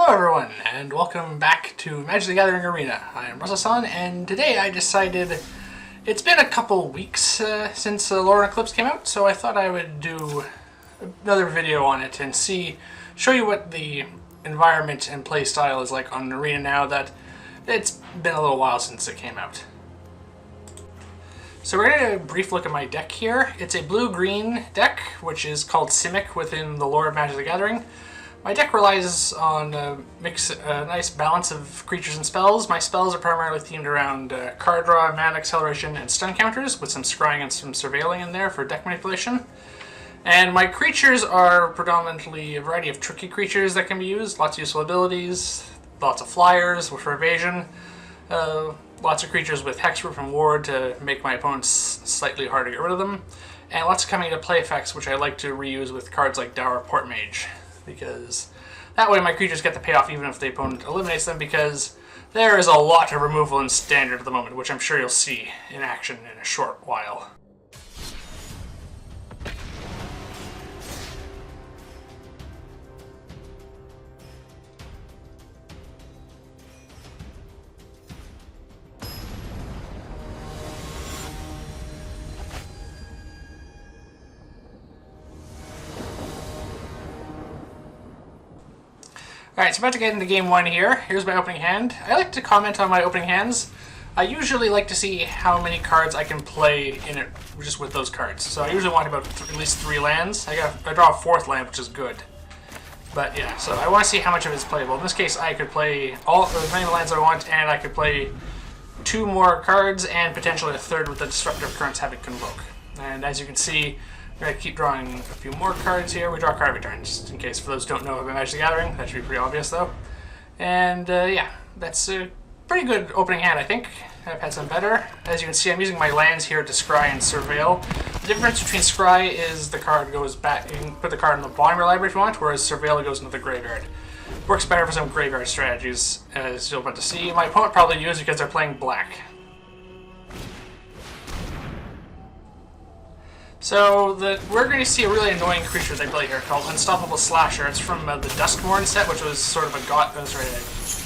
Hello everyone, and welcome back to Magic the Gathering Arena. I am S.A.N, and today I decided it's been a couple weeks since Lorwyn Eclipsed came out, so I thought I would do another video on it and show you what the environment and play style is like on Arena now that it's been a little while since it came out. So we're going to take a brief look at my deck here. It's a blue-green deck, which is called Simic within the lore of Magic the Gathering. My deck relies on a nice balance of creatures and spells. My spells are primarily themed around card draw, mana acceleration, and stun counters, with some scrying and some surveilling in there for deck manipulation. And my creatures are predominantly a variety of tricky creatures that can be used, lots of useful abilities, lots of flyers for evasion, lots of creatures with hexproof and ward to make my opponents slightly hard to get rid of them, and lots of coming into play effects which I like to reuse with cards like Dour Port Mage, because that way my creatures get the payoff even if the opponent eliminates them, because there is a lot of removal in Standard at the moment, which I'm sure you'll see in action in a short while. Alright, so about to get into game one here. Here's my opening hand. I like to comment on my opening hands. I usually like to see how many cards I can play in it just with those cards. So I usually want about at least 3 lands. I draw a 4th land, which is good. But yeah, so I want to see how much of it is playable. In this case, I could play as many lands as I want, and I could play 2 more cards and potentially a 3rd with the Disruptive Currents having Convoke. And as you can see, we're going to keep drawing a few more cards here. We draw a card every turn, just in case for those who don't know about Magic the Gathering. That should be pretty obvious, though. And yeah, that's a pretty good opening hand, I think. I've had some better. As you can see, I'm using my lands here to scry and surveil. The difference between scry is the card goes back. You can put the card in the bottom of your library if you want, whereas surveil goes into the graveyard. Works better for some graveyard strategies, as you'll about to see. My opponent probably used because they're playing black. So we're going to see a really annoying creature they play here called Unstoppable Slasher. It's from the Duskmourn set, which was sort of an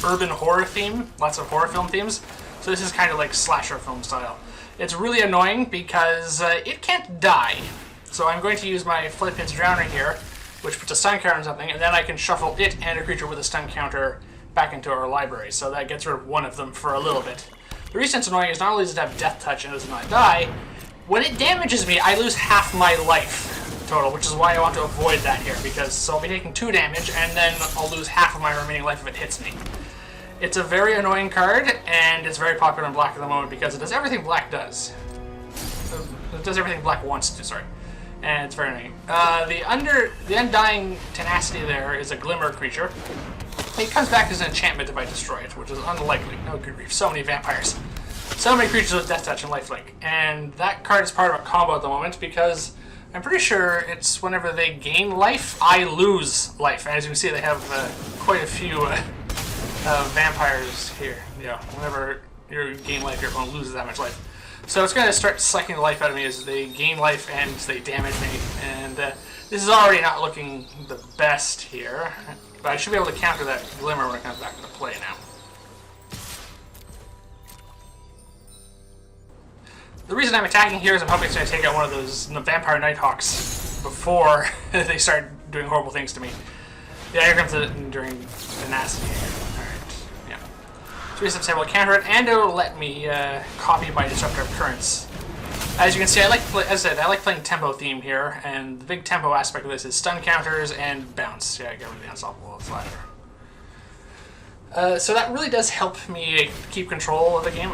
urban horror theme, lots of horror film themes. So this is kind of like slasher film style. It's really annoying because it can't die. So I'm going to use my Flightpin's Drowner here, which puts a stun counter on something, and then I can shuffle it and a creature with a stun counter back into our library. So that gets rid of one of them for a little bit. The reason it's annoying is not only does it have Death Touch and does not die, when it damages me, I lose half my life total, which is why I want to avoid that here, because so I'll be taking 2 damage, and then I'll lose half of my remaining life if it hits me. It's a very annoying card, and it's very popular in black at the moment because it does everything black does. It does everything black wants to, sorry. And it's very annoying. The Undying Tenacity there is a Glimmer creature. It comes back as an enchantment if I destroy it, which is unlikely. No good grief. So many vampires. So many creatures with Death Touch and Lifelink, and that card is part of a combo at the moment because I'm pretty sure it's whenever they gain life, I lose life. And as you can see, they have quite a few vampires here. Yeah, whenever you gain life, your opponent loses that much life. So it's going to start sucking the life out of me as they gain life and they damage me. And this is already not looking the best here, but I should be able to counter that Glimmer when it comes back into play now. The reason I'm attacking here is I'm hoping it's going to take out one of those Vampire Nighthawks before they start doing horrible things to me. Yeah, here comes the Enduring Tenacity. Alright, yeah. 3 steps able to counter it, and it'll let me copy my Disruptive Currents. As you can see, as I said, I like playing tempo theme here, and the big tempo aspect of this is stun counters and bounce. Yeah, I get rid of the Unstoppable Slasher. So that really does help me keep control of the game.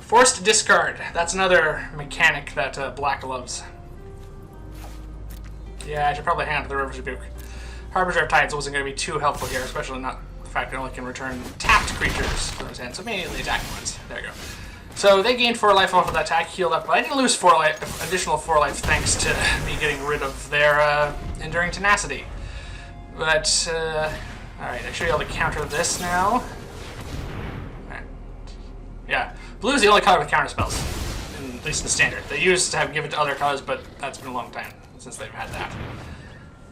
Forced Discard. That's another mechanic that black loves. Yeah, I should probably hand the River's Rebuke. Harbinger of Tides wasn't going to be too helpful here, especially not the fact that it only can return tapped creatures to his hand, so mainly the attacking ones. There you go. So they gained 4 life off of that attack, healed up, but I didn't lose 4 life, additional 4 life thanks to me getting rid of their Enduring Tenacity. But, alright, I should be able to counter this now. Alright. Yeah. Blue is the only color with counterspells, at least in Standard. They used to give it to other colors, but that's been a long time since they've had that.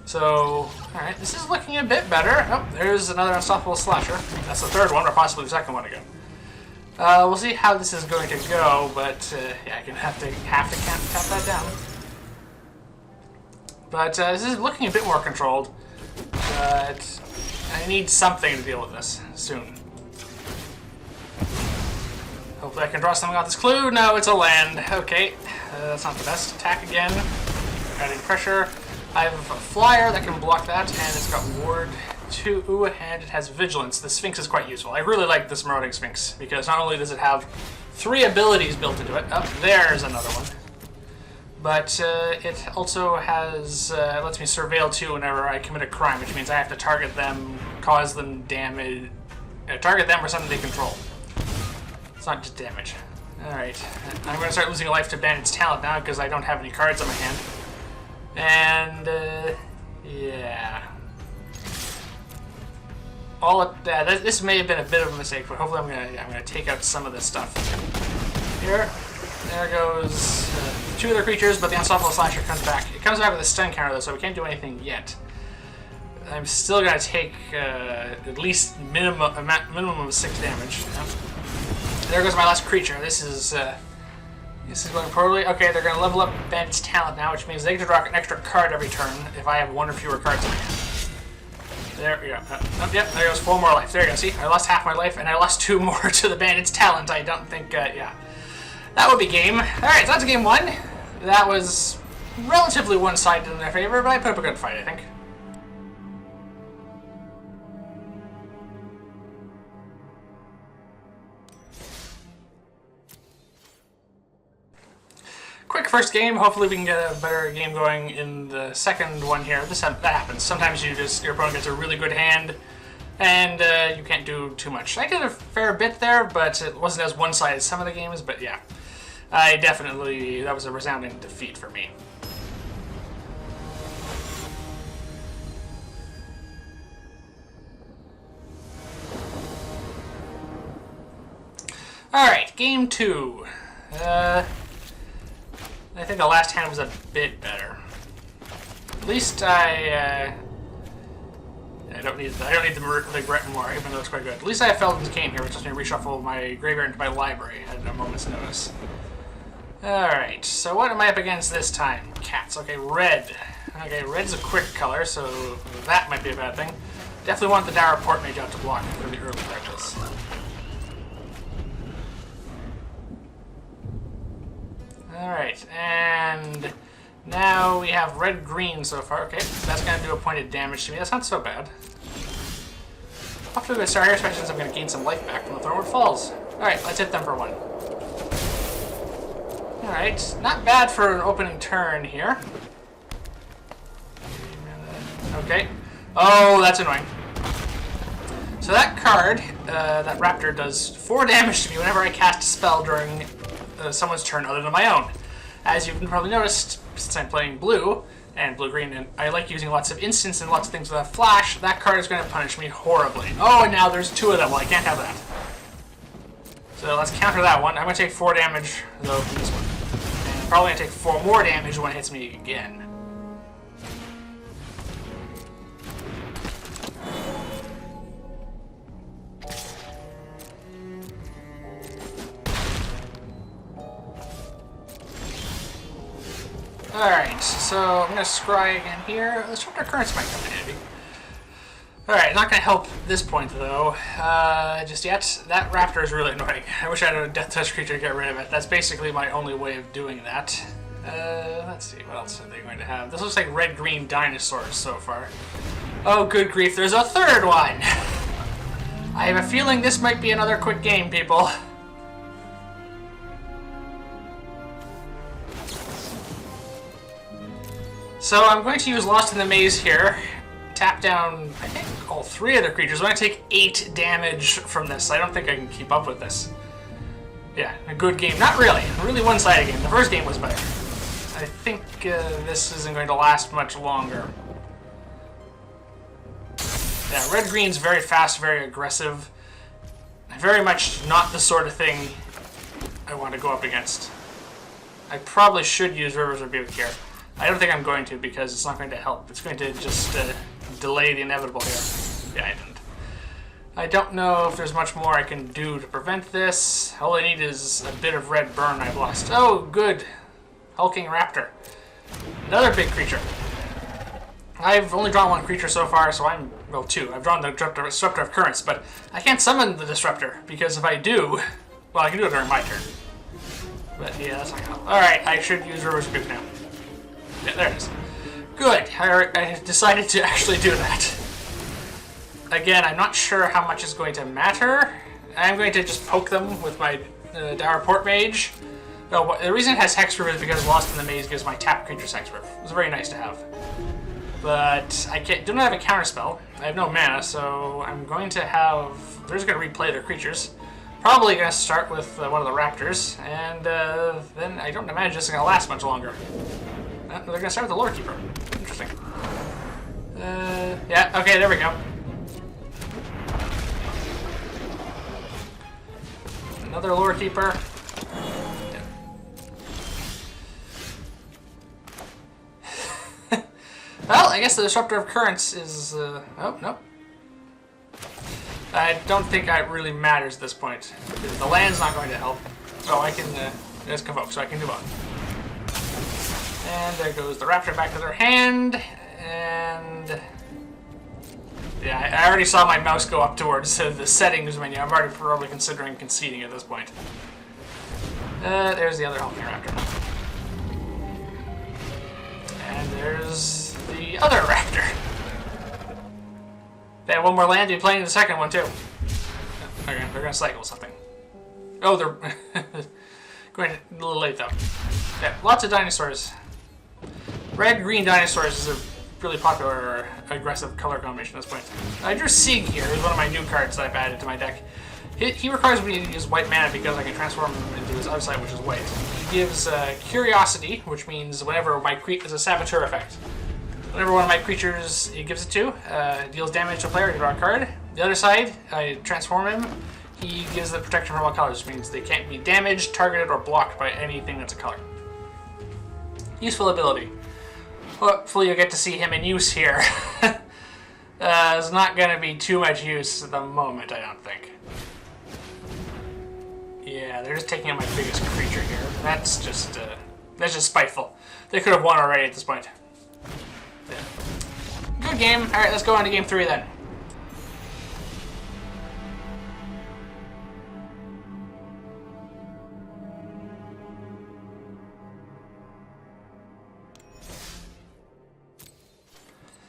So, alright, this is looking a bit better. Oh, there's another unstoppable slasher. That's the third one, or possibly the second one again. We'll see how this is going to go, but yeah, I can have to tap that down. But this is looking a bit more controlled. But I need something to deal with this soon. Hopefully I can draw something off this clue. No, it's a land. Okay, that's not the best. Attack again. Adding pressure. I have a flyer that can block that, and it's got ward 2, and it has vigilance. The Sphinx is quite useful. I really like this marauding Sphinx, because not only does it have 3 abilities built into it. Oh, there's another one. But it also has, lets me surveil 2 whenever I commit a crime, which means I have to target them, cause them damage, target them or something they control. It's not just damage. Alright, I'm going to start losing a life to Bandit's Talent now, because I don't have any cards on my hand. And, yeah. This may have been a bit of a mistake, but hopefully I'm gonna take out some of this stuff. Here, there goes 2 other creatures, but the Unstoppable Slasher comes back. It comes back with a stun counter though, so we can't do anything yet. I'm still gonna take at least minimum of 6 damage. There goes my last creature. This is going poorly. Okay, they're going to level up Bandit's Talent now, which means they get to draw an extra card every turn if I have 1 or fewer cards in my hand. There we go. Yep, there goes 4 more life. There you go. See, I lost half my life, and I lost 2 more to the Bandit's Talent. I don't think, yeah. That would be game. Alright, so that's game 1. That was relatively one-sided in their favor, but I put up a good fight, I think. Quick first game. Hopefully we can get a better game going in the second one here. That happens. Sometimes your opponent gets a really good hand, and you can't do too much. I did a fair bit there, but it wasn't as one-sided as some of the games. But yeah, that was a resounding defeat for me. All right, game 2. I think the last hand was a bit better. At least I don't need the regret more, even though it's quite good. At least I have Felden's Cane here, which lets me reshuffle my graveyard into my library at a moment's notice. Alright, so what am I up against this time? Cats. Okay, red. Okay, red's a quick color, so that might be a bad thing. Definitely want the Dire Port Mage out to block for the early practice. Alright, and now we have red-green so far. Okay, that's going to do a point of damage to me. That's not so bad. Off to a good start here, especially since I'm going to gain some life back from the Thornwood Falls. Alright, let's hit them for 1. Alright, not bad for an opening turn here. Okay. Oh, that's annoying. So that card, that Raptor, does 4 damage to me whenever I cast a spell during someone's turn other than my own. As you've probably noticed, since I'm playing blue and blue-green, and I like using lots of instants and lots of things with a flash, that card is going to punish me horribly. Oh, and now there's 2 of them. Well, I can't have that. So let's counter that one. I'm going to take 4 damage, though, from this one. And probably going to take 4 more damage when it hits me again. Alright, so I'm going to scry again here. The Disruptor Currents might come in handy. Alright, not going to help this point, though, just yet. That Raptor is really annoying. I wish I had a Death Touch creature to get rid of it. That's basically my only way of doing that. Let's see, what else are they going to have? This looks like red-green dinosaurs so far. Oh, good grief, there's a third one! I have a feeling this might be another quick game, people. So I'm going to use Lost in the Maze here. Tap down, I think, all 3 of the creatures. I'm going to take 8 damage from this. I don't think I can keep up with this. Yeah, a good game. Not really. A really one-sided game. The first game was better. I think this isn't going to last much longer. Yeah, red-green's very fast, very aggressive. Very much not the sort of thing I want to go up against. I probably should use River's Rebuke here. I don't think I'm going to because it's not going to help. It's going to just delay the inevitable here. Yeah, I didn't. I don't know if there's much more I can do to prevent this. All I need is a bit of red burn I've lost. Oh, good. Hulking Raptor. Another big creature. I've only drawn one creature so far, so I'm... Well, two. I've drawn the Disruptor of Currents, but I can't summon the Disruptor, because if I do... Well, I can do it during my turn. But yeah, that's not gonna help. Alright, I should use Reverse Grip now. Yeah, there it is. Good. I decided to actually do that. Again, I'm not sure how much is going to matter. I'm going to just poke them with my Dour Port Mage. No, the reason it has Hexproof is because Lost in the Maze gives my tap creatures Hexproof. It was very nice to have. But I do not have a counterspell. I have no mana, so I'm going to have... They're just going to replay their creatures. Probably going to start with one of the Raptors, and then I don't imagine this is going to last much longer. They're going to start with the Lore Keeper. Interesting. Yeah, okay, there we go. Another Lore Keeper. Well, I guess the Disruptor of Currents is... oh, no. I don't think it really matters at this point. The land's not going to help. Oh, I can... There's Convoke, so I can do both. And there goes the Raptor back to their hand. And... Yeah, I already saw my mouse go up towards the settings menu. I'm already probably considering conceding at this point. There's the other Hulking Raptor. And there's... the other Raptor. They have one more land to be playing the second one too. Okay, they're gonna cycle something. Oh, they're going a little late though. Yeah, lots of dinosaurs. Red-green dinosaurs is a really popular aggressive color combination at this point. I drew Sig here. He's one of my new cards that I've added to my deck. He requires me to use white mana because I can transform him into his other side, which is white. He gives Curiosity, which means whenever my creature is a Saboteur effect. Whenever one of my creatures he gives it to deals damage to a player, you draw a card. The other side, I transform him. He gives the protection from all colors, which means they can't be damaged, targeted, or blocked by anything that's a color. Useful ability. Hopefully you'll get to see him in use here. There's not going to be too much use at the moment, I don't think. Yeah, they're just taking out my biggest creature here. That's just spiteful. They could have won already at this point. Yeah. Good game. Alright, let's go on to game 3 then.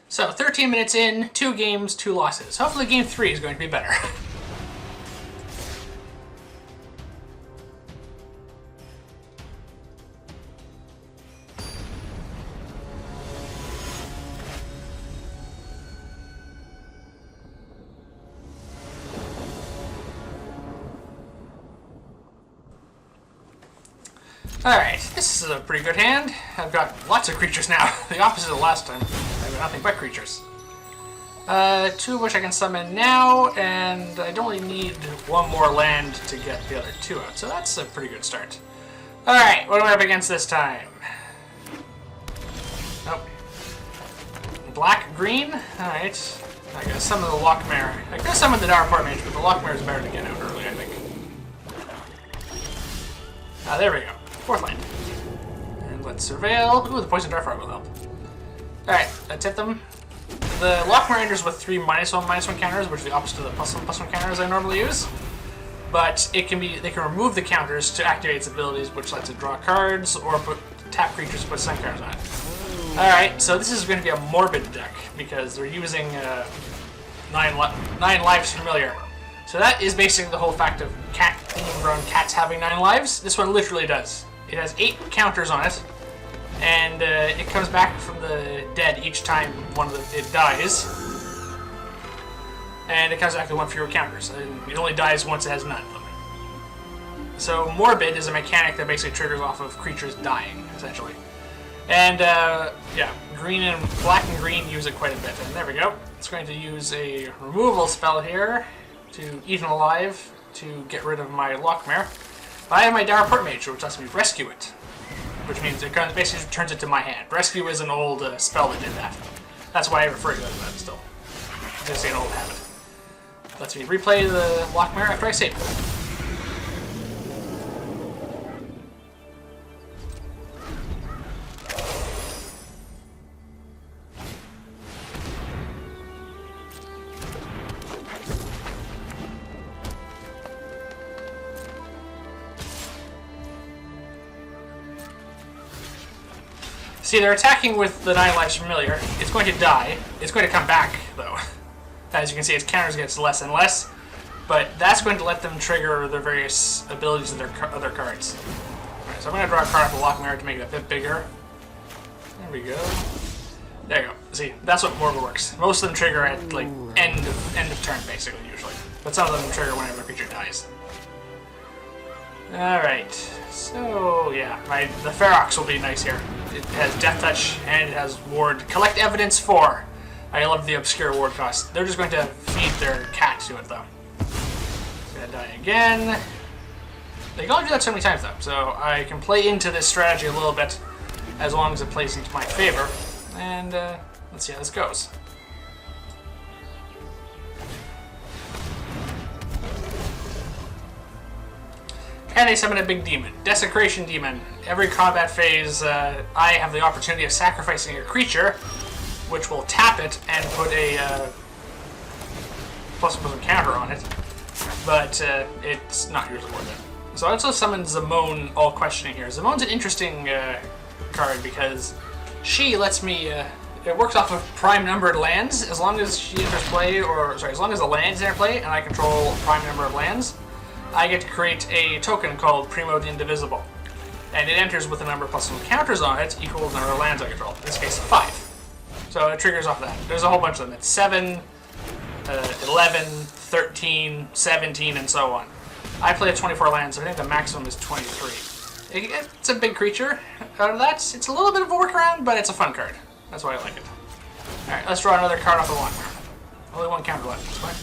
So, 13 minutes in, 2 games, 2 losses. Hopefully game 3 is going to be better. Alright, this is a pretty good hand. I've got lots of creatures now. The opposite of last time. I've got nothing but creatures. 2 of which I can summon now, and I'd only need 1 more land to get the other 2 out, so that's a pretty good start. Alright, what am I up against this time? Nope. Black-green? Alright. I gotta summon the Lockmare. I could summon the Dour Port Mage, but the Lockmare is better to get out early, I think. Ah, there we go. 4th land. And let's surveil. Ooh, the Poison Dartfrog will help. Alright, let's hit them. The Lockmare enters with 3 -1/-1 counters, which is the opposite of the +1/+1 counters I normally use. But it can be, they can remove the counters to activate its abilities, which lets it draw cards, or put tap creatures to put sun cards on it. Alright, so this is going to be a Morbid deck, because they're using 9 Lives Familiar. So that is basically the whole fact of grown cats having 9 lives. This one literally does. It has 8 counters on it, and it comes back from the dead each time it dies. And it comes back with 1 fewer counters. And it only dies once it has none of them. So Morbid is a mechanic that basically triggers off of creatures dying, essentially. And yeah, black and green use it quite a bit. And there we go. It's going to use a removal spell here to Eat 'em Alive to get rid of my Lockmare. I have my Dour Port Mage, which lets me rescue it. which means it basically turns it to my hand. Rescue is an old spell that did that. That's why I refer to it as that still. It's just an old habit. Lets me replay the Lock Mirror after I save it. See, they're attacking with the 9 lives familiar. It's going to die. It's going to come back, though. As you can see, its counters gets less and less. But that's going to let them trigger their various abilities of their other cards. Alright, so I'm going to draw a card off the Lock Mirror to make it a bit bigger. There we go. There you go. See, that's what Mortal works. Most of them trigger at, like, end of turn, basically, usually. But some of them trigger whenever the creature dies. Alright. So, yeah. The Ferox will be nice here. It has Death Touch, and it has Ward. Collect Evidence 4. I love the obscure ward cost. They're just going to feed their cat to it, though. It's going to die again. They can only do that so many times, though. So I can play into this strategy a little bit, as long as it plays into my favor. And let's see how this goes. And they summon a big demon. Desecration Demon. Every combat phase, I have the opportunity of sacrificing a creature, which will tap it and put a +1 counter on it. But it's not usually worth it. So I also summoned Zamone All Questioning here. Zamone's an interesting card because she lets me... it works off of prime numbered lands. As long as she enters play, or sorry, as long as the land's in play and I control a prime number of lands, I get to create a token called Primo the Indivisible. And it enters with a number plus some counters on it equal to the number of lands I control. In this case, 5. So it triggers off that. There's a whole bunch of them. It's 7, 11, 13, 17, and so on. I play at 24 lands, so I think the maximum is 23. It's a big creature. Out of that, it's a little bit of a workaround, but it's a fun card. That's why I like it. Alright, let's draw another card off the Lock Mirror. Only one counter left. That's fine.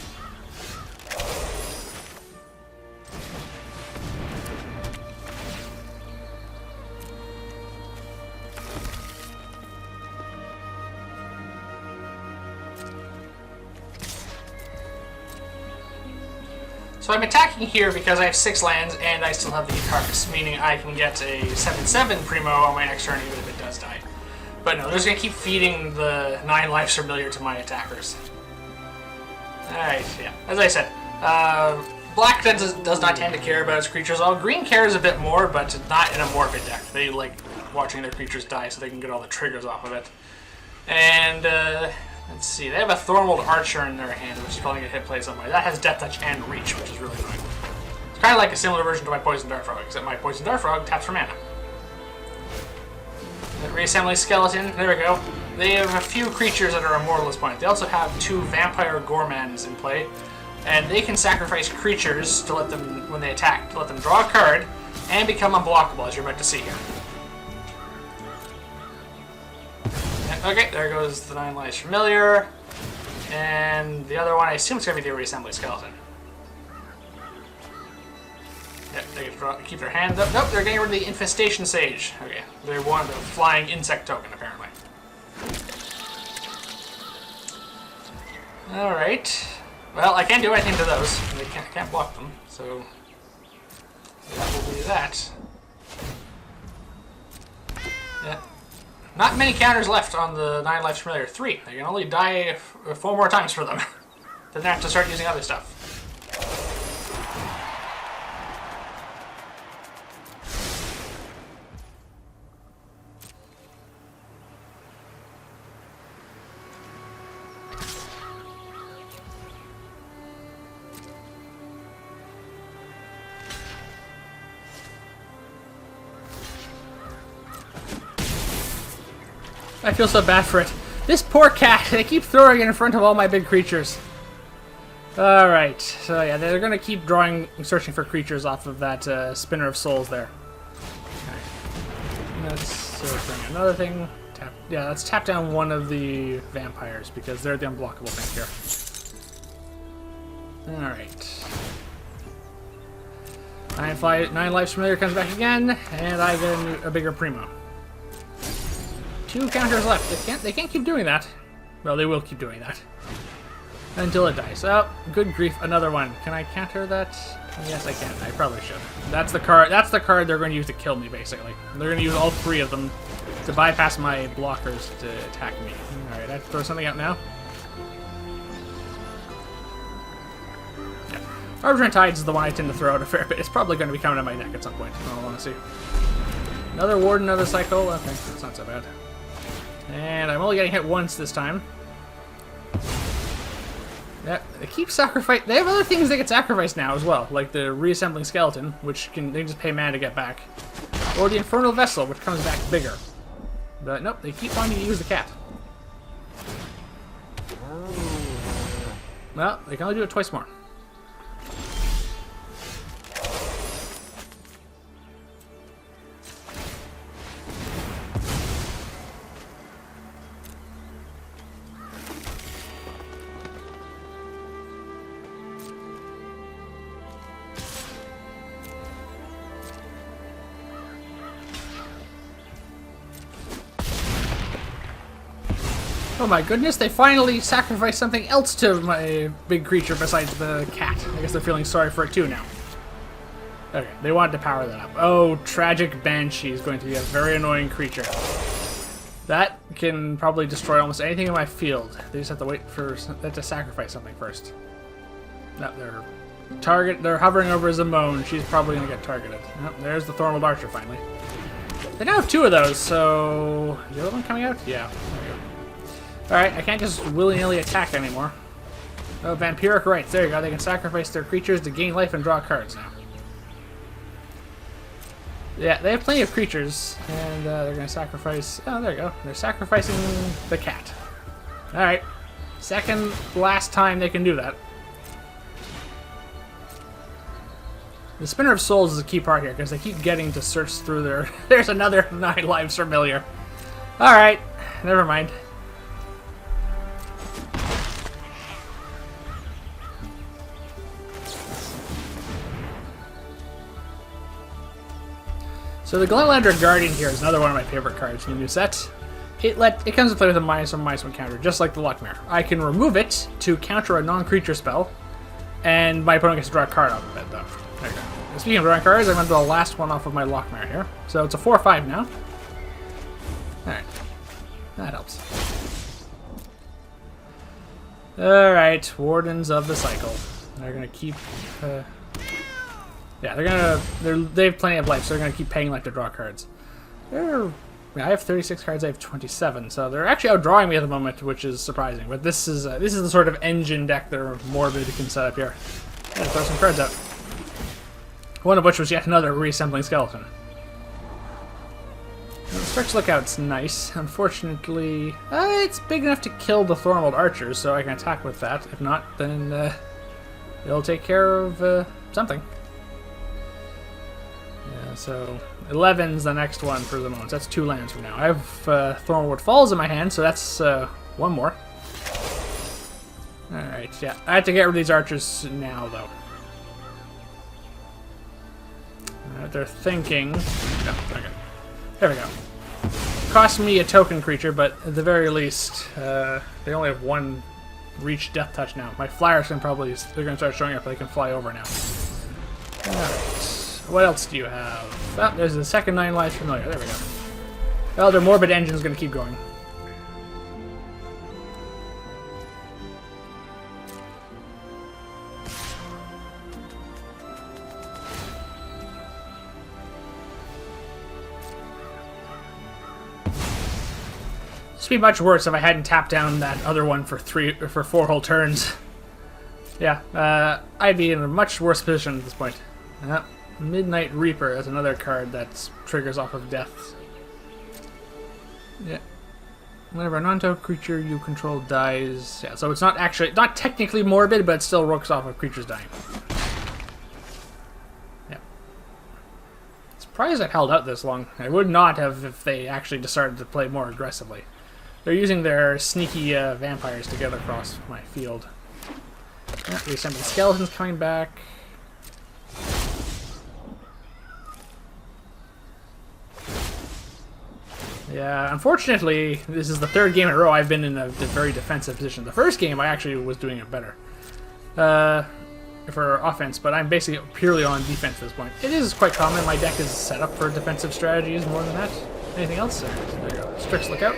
So I'm attacking here because I have 6 lands and I still have the Icarus, meaning I can get a 7/7 Primo on my next turn even if it does die. But no, they're just going to keep feeding the 9 lives familiar to my attackers. Alright, yeah. As I said, black does not tend to care about its creatures. All green cares a bit more, but not in a morbid deck. They like watching their creatures die so they can get all the triggers off of it. And, let's see, they have a Thornwold Archer in their hand, which is probably going to hit play somewhere. That has Death Touch and Reach, which is really annoying. It's kind of like a similar version to my Poison Dart Frog, except my Poison Dart Frog taps for mana. Reassembly Skeleton, there we go. They have a few creatures that are immortal at this point. They also have 2 Vampire Gormans in play, and they can sacrifice creatures to let them, when they attack, to let them draw a card and become unblockable, as you're about to see here. Okay, there goes the 9 lives familiar. And the other one, I assume it's going to be the Reassembly Skeleton. Yep, they get to keep their hand up. Nope, they're getting rid of the Infestation Sage. Okay, they want the Flying Insect token, apparently. Alright. Well, I can't do anything to those. I can't block them, so that will be that. Yeah. Not many counters left on the 9 lives familiar. 3. They can only die 4 more times for them. Then they have to start using other stuff. I feel so bad for it. This poor cat, they keep throwing it in front of all my big creatures. Alright, so yeah, they're going to keep searching for creatures off of that Spinner of Souls there. Okay. Let's bring another thing. Let's tap down one of the vampires because they're the unblockable thing here. Alright. 9 lives familiar comes back again, and I get a bigger Primo. 2 counters left. They can't keep doing that. Well, they will keep doing that. Until it dies. Oh, good grief, another one. Can I counter that? Yes, I can. I probably should. That's the card they're going to use to kill me, basically. They're going to use all 3 of them to bypass my blockers to attack me. Alright, I have to throw something out now. Yeah. Arbitrary Tides is the one I tend to throw out a fair bit. It's probably going to be coming to my neck at some point. I want to see. Another Warden, another Cycle. Okay, that's not so bad. And I'm only getting hit once this time. Yeah, they keep sacrificing. They have other things they can sacrifice now as well, like the reassembling skeleton, which they can just pay mana to get back, or the infernal vessel, which comes back bigger. But nope, they keep wanting to use the cat. Well, they can only do it twice more. Oh my goodness, they finally sacrificed something else to my big creature besides the cat. I guess they're feeling sorry for it too now. Okay, they wanted to power that up. Oh, Tragic Banshee is going to be a very annoying creature. That can probably destroy almost anything in my field. They just have to wait for that to sacrifice something first. No, they're hovering over Zamone. She's probably going to get targeted. Oh, there's the Thornwood Archer finally. They now have 2 of those, so... Is the other one coming out? Yeah, there we go. Alright, I can't just willy-nilly attack anymore. Oh, Vampiric Rites. There you go. They can sacrifice their creatures to gain life and draw cards now. Yeah, they have plenty of creatures, and they're going to sacrifice... Oh, there you go. They're sacrificing the cat. Alright. Second last time they can do that. The Spinner of Souls is a key part here, because they keep getting to search through their... There's another 9 lives familiar. Alright. Never mind. So the Glenlander Guardian here is another one of my favorite cards in the new set. It comes to play with a -1/-1 counter, just like the Luckmare. I can remove it to counter a non-creature spell, and my opponent gets to draw a card off of it, though. There you go. And speaking of drawing cards, I'm going to do the last one off of my Luckmare here. So it's a 4/5 now. Alright. That helps. Alright, Wardens of the Cycle. They're going to keep... Yeah, they have plenty of life, so they're gonna keep paying life to draw cards. I have 36 cards, I have 27, so they're actually outdrawing me at the moment, which is surprising. But this is the sort of engine deck that Morbid can set up here. Yeah, throw some cards out. One of which was yet another reassembling skeleton. Now, the Stretch Lookout's nice. Unfortunately, it's big enough to kill the Thornwood Archers, so I can attack with that. If not, then it'll take care of something. Yeah, so 11's the next one for the moment. That's 2 lands from now. I have Thornwood Falls in my hand, so that's 1 more. Alright, yeah. I have to get rid of these archers now, though. They're thinking... Oh, okay. There we go. Cost me a token creature, but at the very least, they only have 1 reach death touch now. My flyers can probably... They're going to start showing up. They can fly over now. Alright. What else do you have? Oh, there's the second 9 lives familiar. There we go. Well, their Morbid Engine's going to keep going. This would be much worse if I hadn't tapped down that other one for 4 whole turns. Yeah, I'd be in a much worse position at this point. Midnight Reaper is another card that triggers off of death. Yeah. Whenever a non-token creature you control dies... Yeah, so it's not technically morbid, but it still works off of creatures dying. Yeah. Surprised it held out this long. I would not have if they actually decided to play more aggressively. They're using their sneaky vampires to get across my field. Yeah, reassembling skeletons coming back. Yeah, unfortunately, this is the third game in a row I've been in a very defensive position. The first game, I actually was doing it better for offense, but I'm basically purely on defense at this point. It is quite common. My deck is set up for defensive strategies more than that. Anything else? There you go. Strix Lookout.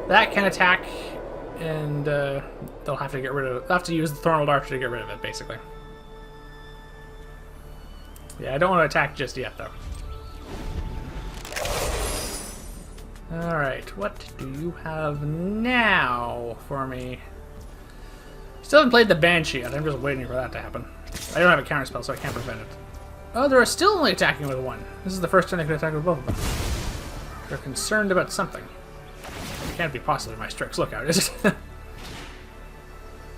That can attack, and they'll have to get rid of. They'll have to use the Thornwood Archer to get rid of it, basically. Yeah, I don't want to attack just yet, though. Alright, what do you have now for me? Still haven't played the Banshee yet. I'm just waiting for that to happen. I don't have a counterspell, so I can't prevent it. Oh, they're still only attacking with one. This is the first time they can attack with both of them. They're concerned about something. It can't be possibly my Strix Lookout, is it?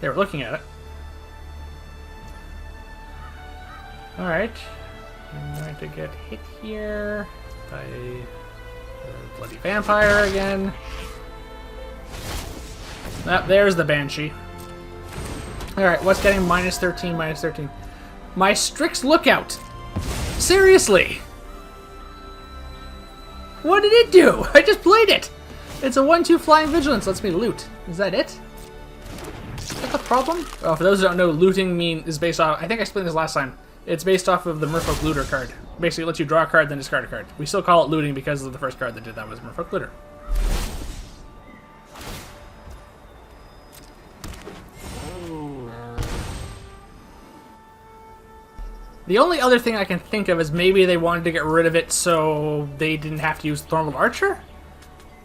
They were looking at it. Alright. I'm going to get hit here by the bloody vampire again. Ah, there's the Banshee. Alright, what's getting minus 13, minus 13? My Strix Lookout! Seriously! What did it do? I just played it! It's a 1-2 Flying Vigilance, lets me loot. Is that it? Is that the problem? Oh, for those who don't know, looting is based off... I think I explained this last time. It's based off of the Merfolk Looter card. Basically, it lets you draw a card, then discard a card. We still call it looting because of the first card that did that was Merfolk Looter. The only other thing I can think of is maybe they wanted to get rid of it so they didn't have to use Thornwood Archer?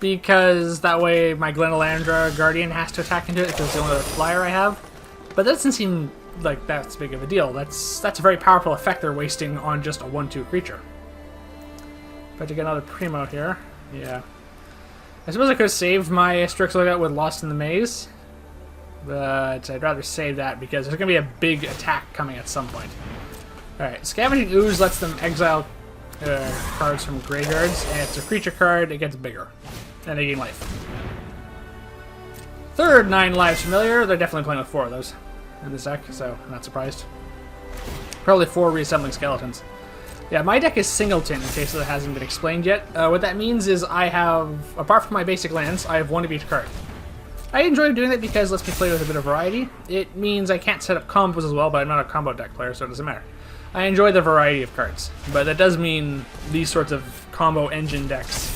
Because that way my Glenalandra Guardian has to attack into it because it's the only other flyer I have. But that doesn't seem like that's big of a deal. That's a very powerful effect they're wasting on just a 1-2 creature. Got to get another Primo here. Yeah. I suppose I could have saved my Strix Lookout with Lost in the Maze. But I'd rather save that because there's going to be a big attack coming at some point. Alright, Scavenging Ooze lets them exile cards from graveyards, and if it's a creature card, it gets bigger. And they gain life. Third 9 lives familiar. They're definitely playing with 4 of those in this deck, so I'm not surprised. Probably 4 reassembling skeletons. Yeah, my deck is Singleton, in case that hasn't been explained yet. What that means is I have, apart from my basic lands, I have 1 of each card. I enjoy doing that because it lets me play with a bit of variety. It means I can't set up combos as well, but I'm not a combo deck player, so it doesn't matter. I enjoy the variety of cards, but that does mean these sorts of combo engine decks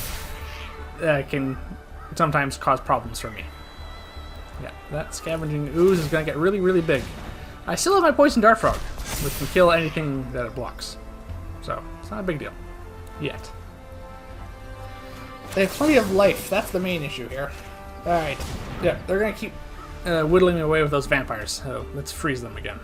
can sometimes cause problems for me. Yeah, that Scavenging Ooze is going to get really, really big. I still have my Poison Dart Frog, which can kill anything that it blocks. So, it's not a big deal. Yet. They have plenty of life. That's the main issue here. Alright. Yeah, they're going to keep whittling away with those vampires. So, let's freeze them again.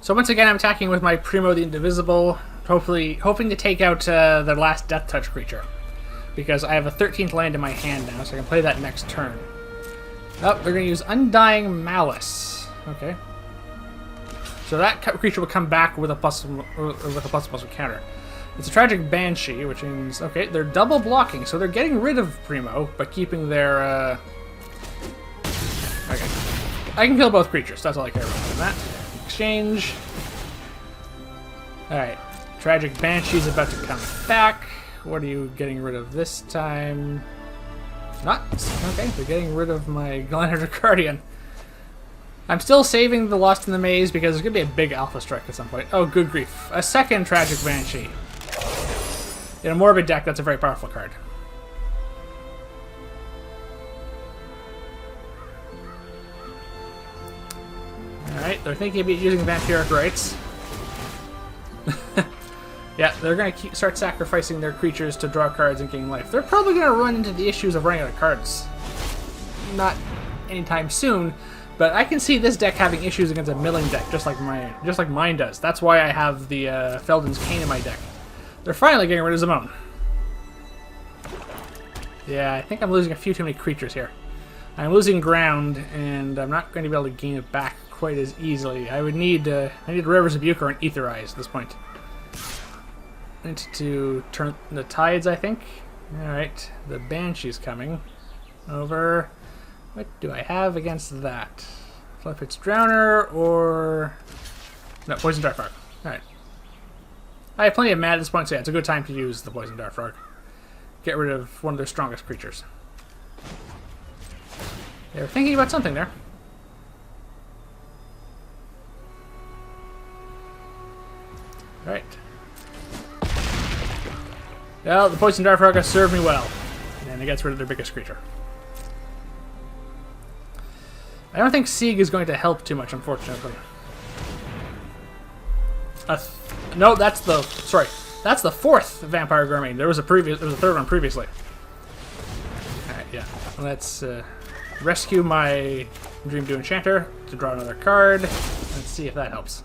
So once again, I'm attacking with my Primo the Indivisible, hoping to take out the last Death Touch creature. Because I have a 13th land in my hand now, so I can play that next turn. Oh, they're going to use Undying Malice. Okay. So that creature will come back with a plus counter. It's a Tragic Banshee, which means, okay, they're double blocking, so they're getting rid of Primo, but keeping their, okay. I can kill both creatures, that's all I care about in that. Exchange. Alright. Tragic Banshee's about to come back. What are you getting rid of this time? Not. Okay, they're getting rid of my Glenalandra Guardian. I'm still saving the Lost in the Maze because there's going to be a big Alpha Strike at some point. Oh, good grief. A second Tragic Banshee. In a Morbid deck, that's a very powerful card. Alright, they're thinking about using Vampiric Rites. Yeah, they're going to start sacrificing their creatures to draw cards and gain life. They're probably going to run into the issues of running out of cards. Not anytime soon, But I can see this deck having issues against a milling deck, just like mine does. That's why I have the Feldon's Cane in my deck. They're finally getting rid of Zimone. Yeah, I think I'm losing a few too many creatures here. I'm losing ground, and I'm not going to be able to gain it back quite as easily. I would need River's Rebuke or an Aetherize at this point. I need to turn the tides, I think. Alright, the Banshee's coming over. What do I have against that? Flipit's Drowner or... No, Poison Dart Frog. Alright. I have plenty of mana at this point, so yeah, it's a good time to use the Poison Dart Frog. Get rid of one of their strongest creatures. They were thinking about something there. Alright. Well, the Poison Dart Frog has served me well. And it gets rid of their biggest creature. I don't think Sieg is going to help too much, unfortunately. No, that's the... Sorry. That's the fourth Vampire Gourmet. There was a third one previously. Alright, yeah. Let's rescue my Dream Dew Enchanter to draw another card. Let's see if that helps.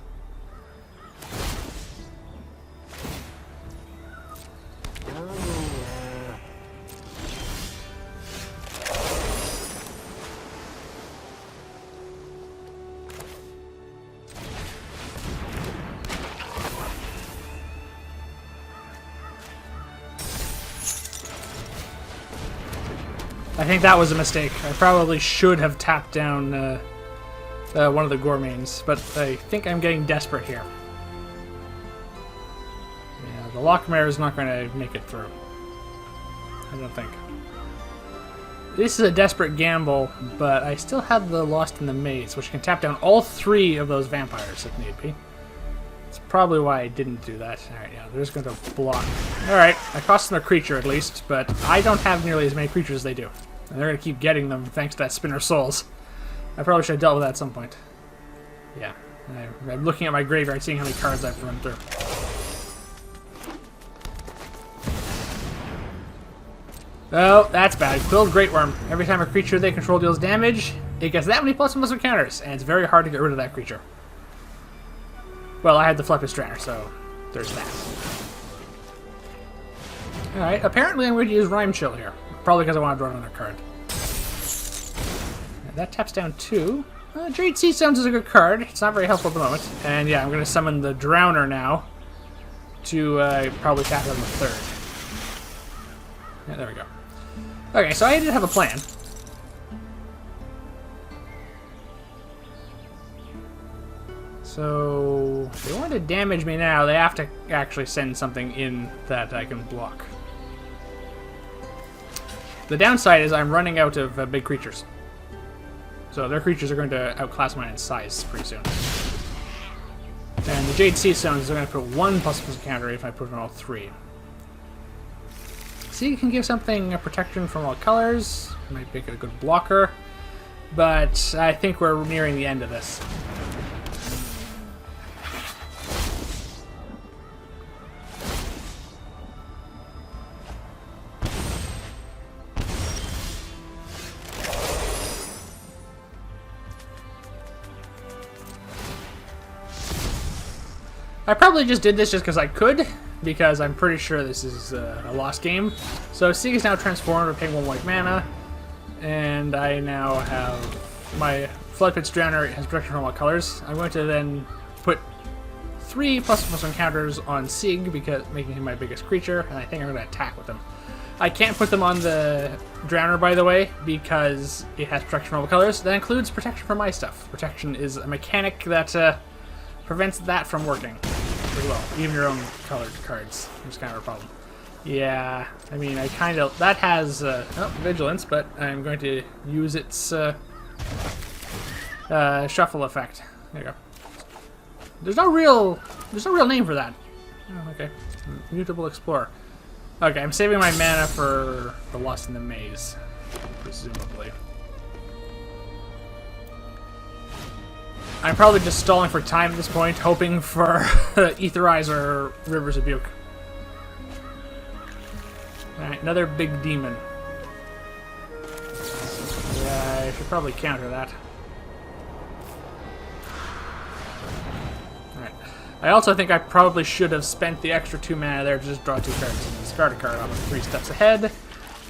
I think that was a mistake. I probably should have tapped down one of the Gourmains, but I think I'm getting desperate here. Yeah, the Lochmere is not going to make it through. I don't think. This is a desperate gamble, but I still have the Lost in the Maze, which can tap down all three of those vampires if need be. That's probably why I didn't do that. Alright, yeah, they're just going to block. Alright, I cost them a creature at least, but I don't have nearly as many creatures as they do. And they're going to keep getting them thanks to that Spinner Souls. I probably should have dealt with that at some point. Yeah, I'm looking at my graveyard, seeing how many cards I've run through. Oh, that's bad. Quilled Great Worm. Every time a creature they control deals damage, it gets that many +1/+1 counters, and it's very hard to get rid of that creature. Well, I had the Flepis Drowner, so there's that. Alright, apparently I'm going to use Rime Chill here. Probably because I want to draw another card. And that taps down 2. Jade Sea Stones is a good card. It's not very helpful at the moment. And yeah, I'm going to summon the Drowner now to probably tap it on the 3rd. Yeah, there we go. Okay, so I did have a plan. So, if they want to damage me now, they have to actually send something in that I can block. The downside is I'm running out of big creatures. So their creatures are going to outclass mine in size pretty soon. And the Jade Sea Stones are going to put 1 +1 counter if I put on all 3. See, you can give something a protection from all colors. Might make it a good blocker. But I think we're nearing the end of this. I probably just did this just because I could, because I'm pretty sure this is a lost game. So Sieg is now transformed, we're paying 1 white mana, and I now have my Floodpit's Drowner has protection from all colors. I'm going to then put 3 +1 counters on Sieg, because making him my biggest creature, and I think I'm going to attack with him. I can't put them on the Drowner, by the way, because it has protection from all colors. That includes protection from my stuff. Protection is a mechanic that prevents that from working as well. Even your own colored cards. It's kind of a problem. Yeah, I mean, I kind of... That has Vigilance, but I'm going to use its shuffle effect. There you go. There's no real name for that. Oh, okay. Mutable Explorer. Okay, I'm saving my mana for the Lost in the Maze, presumably. I'm probably just stalling for time at this point, hoping for Aetherize or River's Rebuke. Alright, another big demon. Yeah, I should probably counter that. I also think I probably should have spent the extra 2 mana there to just draw 2 cards and discard a card. I'm 3 steps ahead,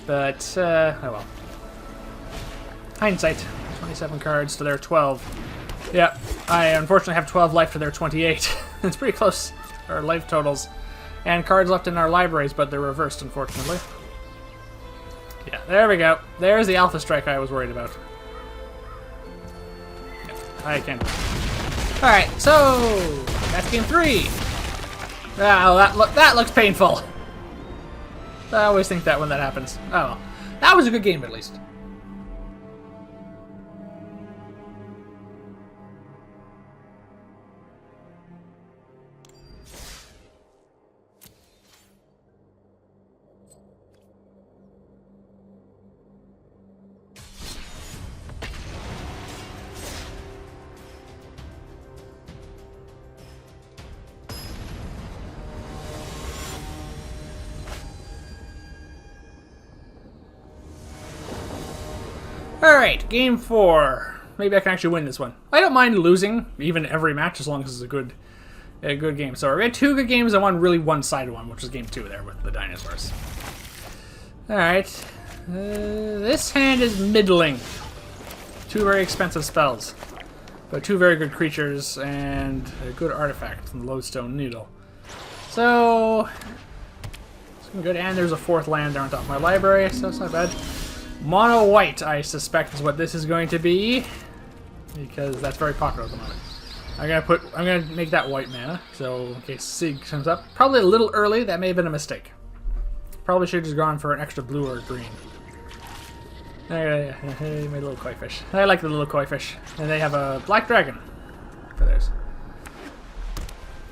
but oh well. Hindsight. 27 cards to their 12. Yeah, I unfortunately have 12 life to their 28. It's pretty close, our life totals. And cards left in our libraries, but they're reversed, unfortunately. Yeah, there we go. There's the Alpha Strike I was worried about. Yeah, I can. Alright, so that's game 3. Oh, that looks painful. I always think that when that happens. Oh, well. That was a good game, at least. Alright, game 4. Maybe I can actually win this one. I don't mind losing, even every match, as long as it's a good game. So we had 2 good games and one really one-sided one, which was game 2 there with the dinosaurs. Alright. This hand is middling. 2 very expensive spells. But 2 very good creatures and a good artifact from the Lodestone Needle. So... it's good, and there's a 4th land there on top of my library, so it's not bad. Mono white, I suspect, is what this is going to be, because that's very popular at the moment. I'm gonna make that white mana, so in case Sig comes up. Probably a little early. That may have been a mistake. Probably should have just gone for an extra blue or green. Hey, my little koi fish. I like the little koi fish, and they have a black dragon for theirs.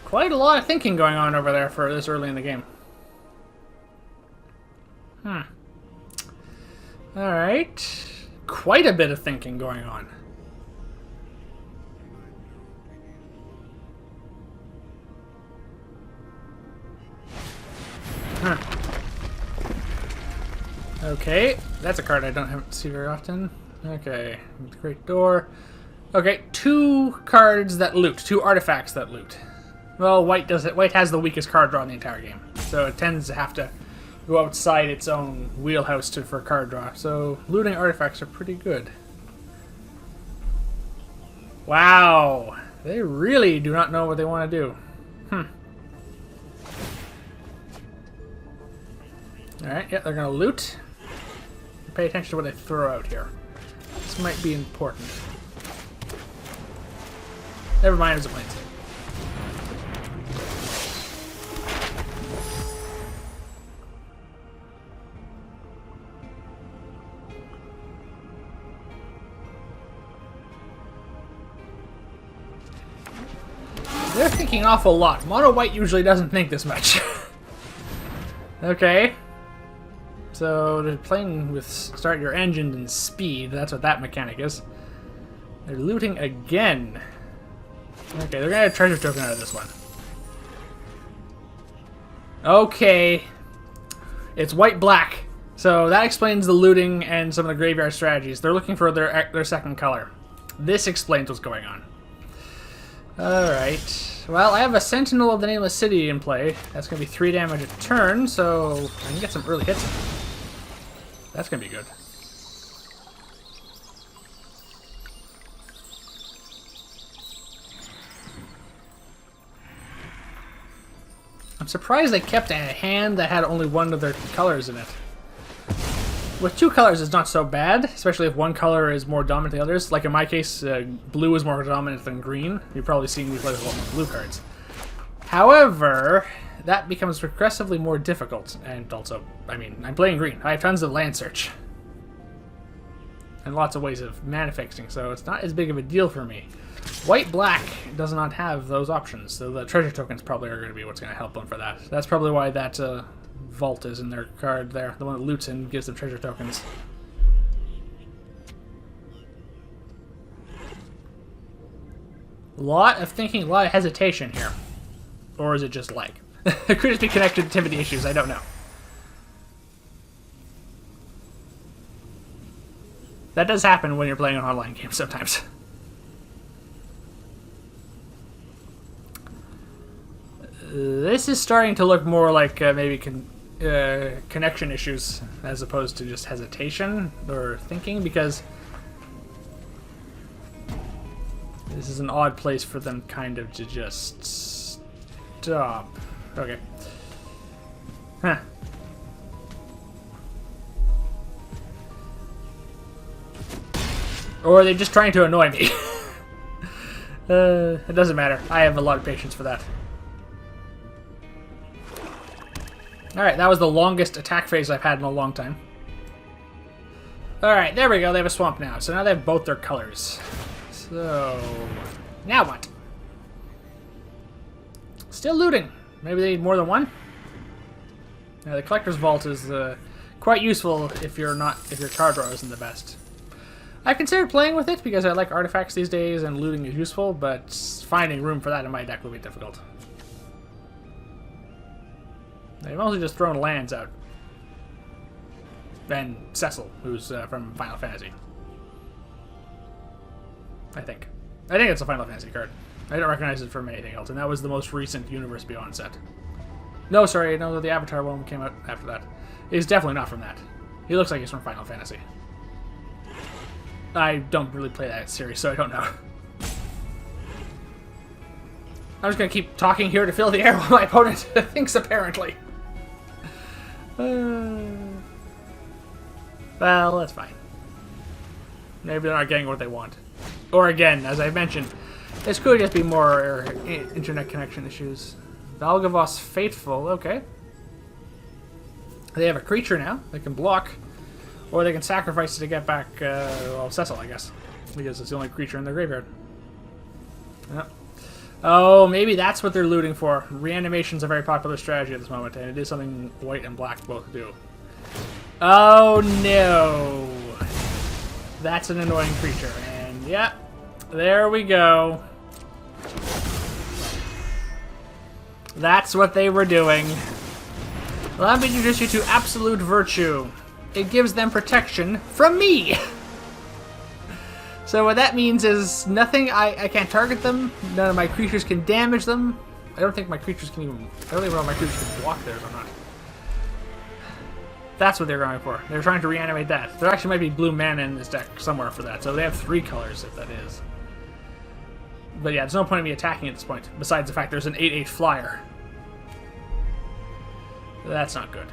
Quite a lot of thinking going on over there for this early in the game. Alright. Quite a bit of thinking going on. Okay, that's a card I don't see very often. Okay, Great Door. Okay, 2 cards that loot. 2 artifacts that loot. Well, white does it. White has the weakest card draw in the entire game, so it tends to have to go outside its own wheelhouse for card draw. So looting artifacts are pretty good. Wow, they really do not know what they want to do. Alright, yeah, they're gonna loot. Pay attention to what they throw out here. This might be important. Never mind, it was a planescape. They're thinking an awful lot. Mono white usually doesn't think this much. Okay. So they're playing with start your engine and speed. That's what that mechanic is. They're looting again. Okay, they're gonna get a treasure token out of this one. Okay. It's white-black. So that explains the looting and some of the graveyard strategies. They're looking for their second color. This explains what's going on. Alright. Well, I have a Sentinel of the Nameless City in play. That's going to be 3 damage a turn, so I can get some early hits. That's going to be good. I'm surprised they kept a hand that had only one of their colors in it. With 2 colors, it's not so bad, especially if one color is more dominant than the others. Like in my case, blue is more dominant than green. You've probably seen me play with a lot more blue cards. However, that becomes progressively more difficult. And also, I mean, I'm playing green. I have tons of land search. And lots of ways of mana fixing, so it's not as big of a deal for me. White-black does not have those options, so the treasure tokens probably are going to be what's going to help them for that. That's probably why that vault is in their card there. The one that loots and gives them treasure tokens. A lot of thinking, a lot of hesitation here. Or is it just lag? It could just be connected to activity issues, I don't know. That does happen when you're playing an online game sometimes. This is starting to look more like maybe connection issues as opposed to just hesitation or thinking, because this is an odd place for them kind of to just stop. Okay. Huh. Or are they just trying to annoy me? It doesn't matter. I have a lot of patience for that. Alright, that was the longest attack phase I've had in a long time. Alright, there we go. They have a swamp now. So now they have both their colors. So, now what? Still looting. Maybe they need more than one? Yeah, the collector's vault is quite useful if your card draw isn't the best. I considered playing with it because I like artifacts these days and looting is useful, but finding room for that in my deck will be difficult. They've also just thrown lands out. And Cecil, who's from Final Fantasy. I think it's a Final Fantasy card. I don't recognize it from anything else, and that was the most recent Universe Beyond set. No, sorry, no, the Avatar one came out after that. He's definitely not from that. He looks like he's from Final Fantasy. I don't really play that series, so I don't know. I'm just gonna keep talking here to fill the air while my opponent thinks, apparently. Well, that's fine. Maybe they're not getting what they want. Or again, as I mentioned, this could just be more internet connection issues. Valgavoss Fateful, okay. They have a creature now. They can block. Or they can sacrifice it to get back, well, Cecil, I guess. Because it's the only creature in their graveyard. Yep. Oh, maybe that's what they're looting for. Reanimation's a very popular strategy at this moment, and it is something white and black both do. Oh, no. That's an annoying creature. And, yeah, there we go. That's what they were doing. Allow me to introduce you to Absolute Virtue. It gives them protection from me. So what that means is nothing. I can't target them. None of my creatures can damage them. I don't think my creatures can even. I don't even know if my creatures can block theirs or not. That's what they're going for. They're trying to reanimate that. There actually might be blue mana in this deck somewhere for that. So they have 3 colors if that is. But yeah, there's no point in me attacking at this point. Besides the fact there's an 8/8 flyer. That's not good.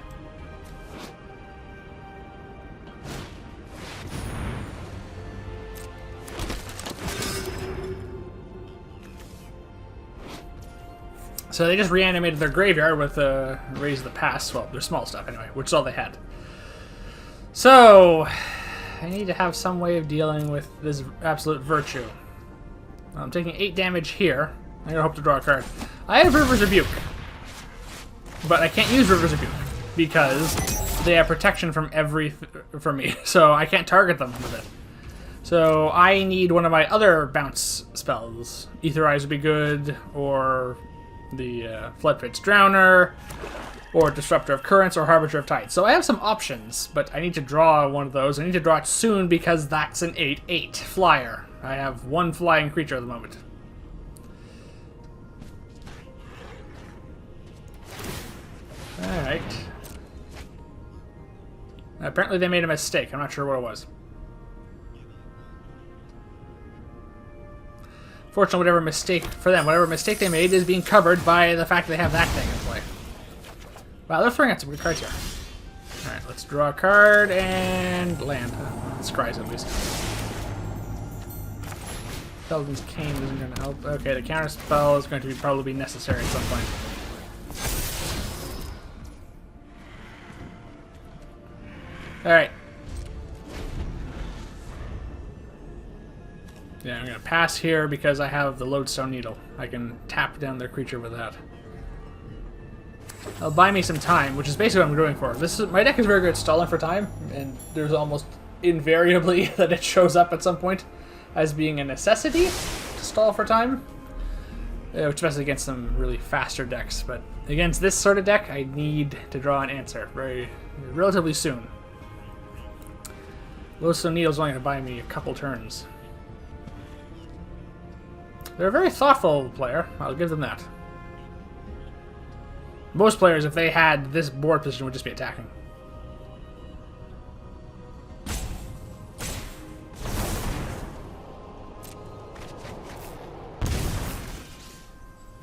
So they just reanimated their graveyard with Raise the Past. Well, their small stuff anyway, which is all they had. So I need to have some way of dealing with this Absolute Virtue. I'm taking 8 damage here. I'm going to hope to draw a card. I have River's Rebuke. But I can't use River's Rebuke because they have protection from from me. So I can't target them with it. So I need one of my other bounce spells. Etherize would be good, or the Floodpit's Drowner, or Disruptor of Currents, or Harbinger of Tides. So I have some options, but I need to draw one of those. I need to draw it soon because that's an 8/8 flyer. I have 1 flying creature at the moment. Alright. Apparently they made a mistake. I'm not sure what it was. Fortunately, whatever mistake they made is being covered by the fact they have that thing in play. Wow, they're throwing out some good cards here. Alright, let's draw a card and land. Scries at least. Felden's Cane isn't going to help. Okay, the counter spell is going to probably be necessary at some point. Alright. Yeah, I'm going to pass here because I have the Lodestone Needle. I can tap down their creature with that. It'll buy me some time, which is basically what I'm going for. My deck is very good at stalling for time, and there's almost invariably that it shows up at some point as being a necessity to stall for time. Which especially against some really faster decks. But against this sort of deck, I need to draw an answer relatively soon. Lodestone Needle's only going to buy me a couple turns. They're a very thoughtful player. I'll give them that. Most players, if they had this board position, would just be attacking.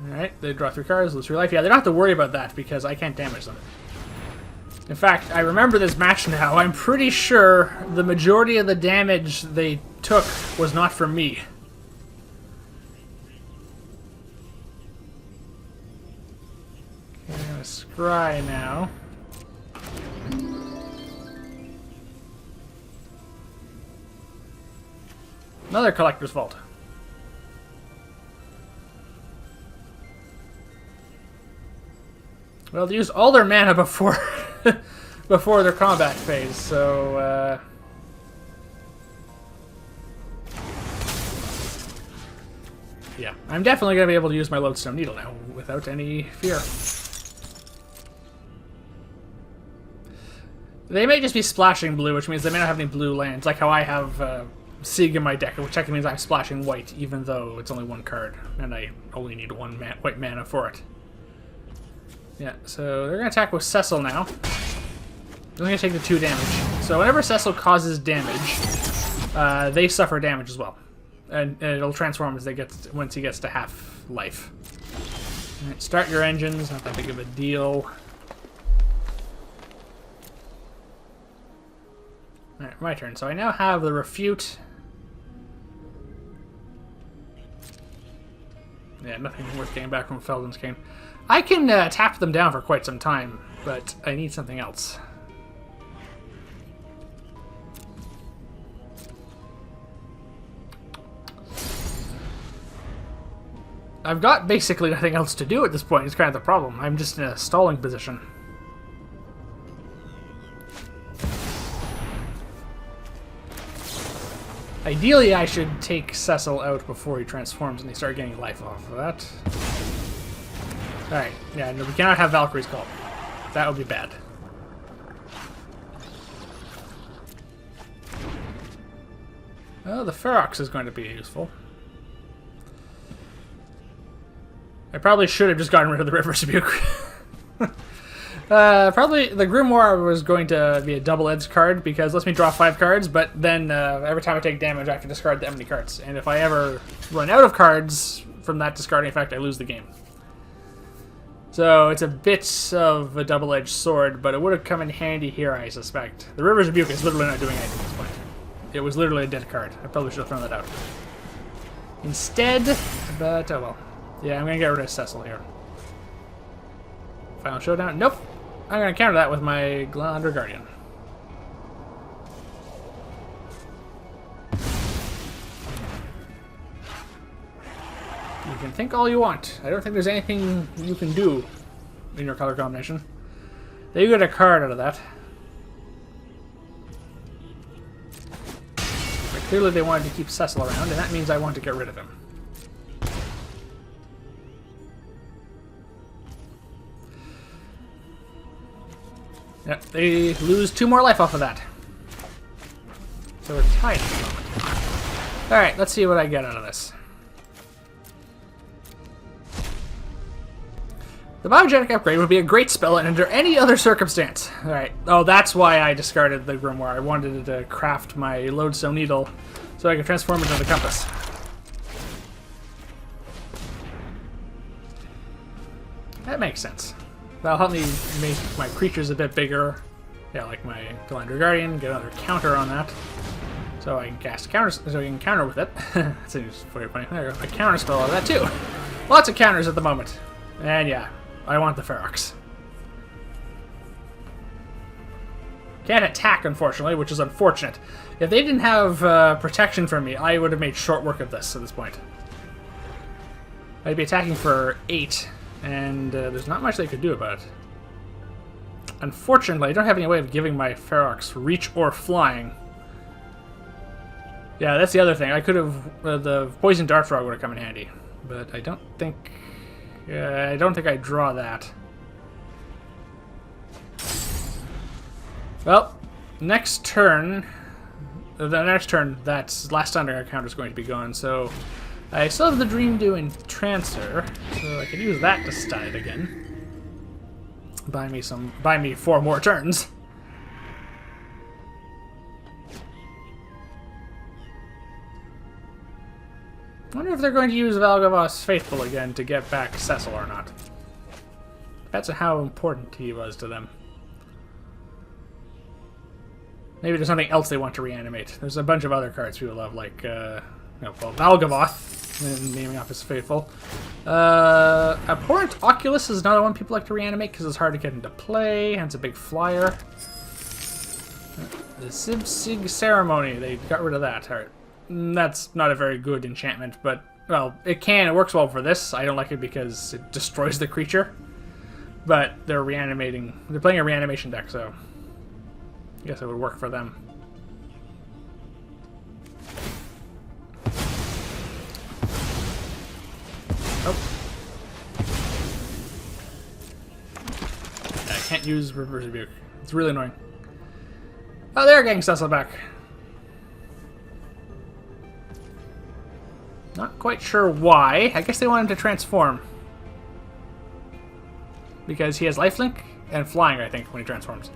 Alright, they draw 3 cards, lose 3 life. Yeah, they don't have to worry about that because I can't damage them. In fact, I remember this match now. I'm pretty sure the majority of the damage they took was not from me. Okay, I'm gonna scry now. Another Collector's Vault. Well, they used all their mana before before their combat phase, so yeah, I'm definitely going to be able to use my Lodestone Needle now without any fear. They may just be splashing blue, which means they may not have any blue lands, like how I have Sieg in my deck, which technically means I'm splashing white, even though it's only 1 card, and I only need 1 white mana for it. Yeah, so they're going to attack with Cecil now. They're going to take the 2 damage. So whenever Cecil causes damage, they suffer damage as well. And it'll transform as once he gets to half life. Alright, start your engines, not that big of a deal. Alright, my turn. So I now have the Refute. Yeah, nothing worth getting back from Felden's Cane. I can tap them down for quite some time, but I need something else. I've got basically nothing else to do at this point. It's kind of the problem. I'm just in a stalling position. Ideally, I should take Cecil out before he transforms and they start getting life off of that. Alright, yeah, no, we cannot have Valkyrie's Call. That would be bad. Well, the Ferox is going to be useful. I probably should have just gotten rid of the River's Rebuke. Probably the Grimoire was going to be a double-edged card because it lets me draw 5 cards, but then every time I take damage I have to discard the empty cards. And if I ever run out of cards from that discarding effect, I lose the game. So it's a bit of a double-edged sword, but it would have come in handy here, I suspect. The River's Rebuke is literally not doing anything at this point. It was literally a dead card. I probably should have thrown that out. Instead, but oh well. Yeah, I'm going to get rid of Cecil here. Final Showdown? Nope. I'm going to counter that with my Glandur Guardian. You can think all you want. I don't think there's anything you can do in your color combination. They get a card out of that. But clearly they wanted to keep Cecil around, and that means I want to get rid of him. Yep, they lose 2 more life off of that. So we're tied at the moment. Alright, let's see what I get out of this. The Biogenic Upgrade would be a great spell under any other circumstance. Alright, oh, that's why I discarded the Grimoire. I wanted to craft my Lodestone Needle so I could transform it into the Compass. That makes sense. That'll help me make my creatures a bit bigger. Yeah, like my Glandur Guardian, get another counter on that. So I can cast counters, so I can counter with it. That seems very funny. There you go. A counter spell out of that too. Lots of counters at the moment. And yeah, I want the Ferox. Can't attack, unfortunately, which is unfortunate. If they didn't have protection from me, I would have made short work of this at this point. I'd be attacking for 8. And there's not much they could do about it. Unfortunately, I don't have any way of giving my Ferox reach or flying. Yeah, that's the other thing. I could have... the Poison Dart Frog would have come in handy. But I don't think... I draw that. Well, next turn... The next turn, that's last under counter is going to be gone, so... I still have the Dream Dew Entrancer, so I could use that to stun it again. Buy me 4 more turns. I wonder if they're going to use Valgavas Faithful again to get back Cecil or not. Depends on how important he was to them. Maybe there's something else they want to reanimate. There's a bunch of other cards people love, like, Valgavoth, naming off his Faithful. Abhorrent Oculus is another one people like to reanimate because it's hard to get into play, and it's a big flyer. The Sib-Sig Ceremony, they got rid of that. All right. That's not a very good enchantment, but, well, it works well for this. I don't like it because it destroys the creature. But they're playing a reanimation deck, so I guess it would work for them. Oh. I can't use Reverse Rebuke. It's really annoying. Oh, they're getting Cecil back. Not quite sure why. I guess they want him to transform. Because he has lifelink and flying, I think, when he transforms.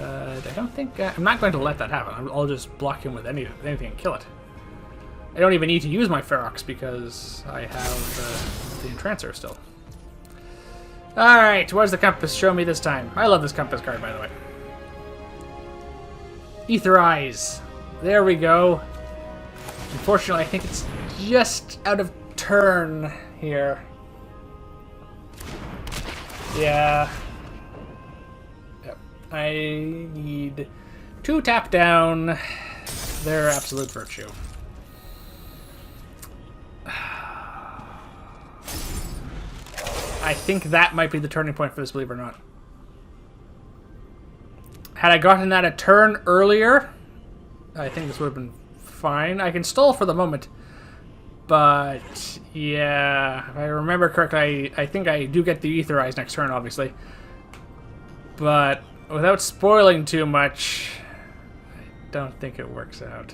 I don't think... I'm not going to let that happen. I'll just block him with anything and kill it. I don't even need to use my Ferox because I have the Entrancer still. Alright, what does the compass show me this time? I love this compass card, by the way. Ether Eyes. There we go. Unfortunately, I think it's just out of turn here. Yeah. Yep. I need 2 tap down their Absolute Virtue. I think that might be the turning point for this, believe it or not. Had I gotten that a turn earlier, I think this would have been fine. I can stall for the moment. But, yeah, if I remember correctly, I think I do get the Ether Eyes next turn, obviously. But, without spoiling too much, I don't think it works out.